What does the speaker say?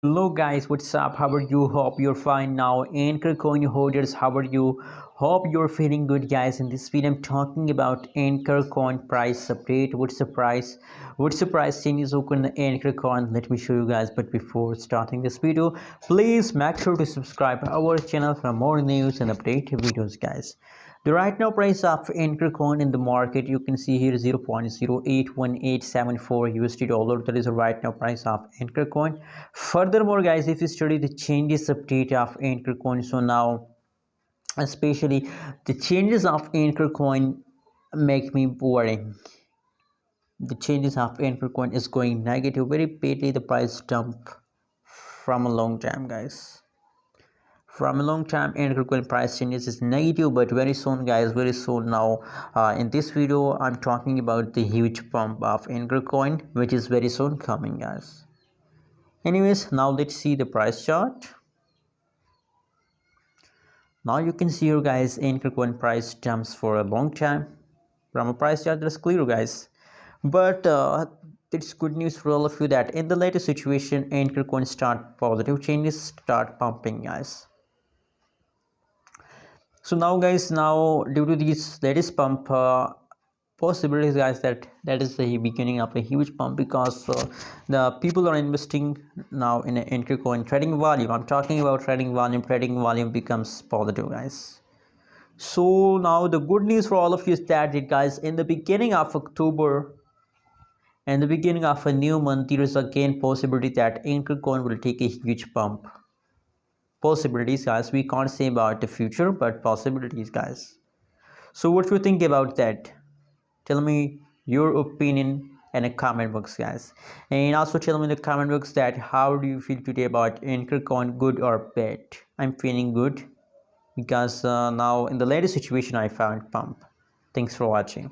Hello guys, what's up? How are you? Hope you're fine now. Anchor coin holders, how are you? Hope you're feeling good, guys. In this video, I'm talking about Anchor coin price update. What's the price? What's the price changes on the Anchor coin? Let me show you guys. But before starting this video, please make sure to subscribe our channel for more news and update videos, guys. The right now price of Ankr coin in the market, you can see here 0.081874 USD dollar. That is the right now price of Ankr coin. Furthermore, guys, if you study the changes update of Ankr coin, so now especially the changes of Ankr coin make me worrying. The changes of Ankr coin is going negative very badly. The price dump from a long time, guys. From a long time, and coin price changes is negative, but very soon, guys, very soon. Now in this video I'm talking about the huge pump of Ankr coin, which is very soon coming, guys. Anyways, now let's see the price chart. Now you can see here, guys, Ankr coin price jumps for a long time. From a price chart, that's clear, guys. But it's good news for all of you that in the latest situation, Ankr coin start positive changes, start pumping, guys. So now, guys, now due to this latest pump possibilities, guys, that is the beginning of a huge pump, because the people are investing now in an entry coin trading volume. I'm talking about trading volume. Trading volume becomes positive, guys. So now the good news for all of you is that, guys, in the beginning of October and the beginning of a new month, there is again possibility that Ankr coin will take a huge pump. Possibilities, guys, we can't say about the future, but possibilities, guys. So what you think about that? Tell me your opinion in a comment box, guys. And also tell me in the comment box that how do you feel today about Anchor coin, good or bad? I'm feeling good because now in the latest situation I found pump. Thanks for watching.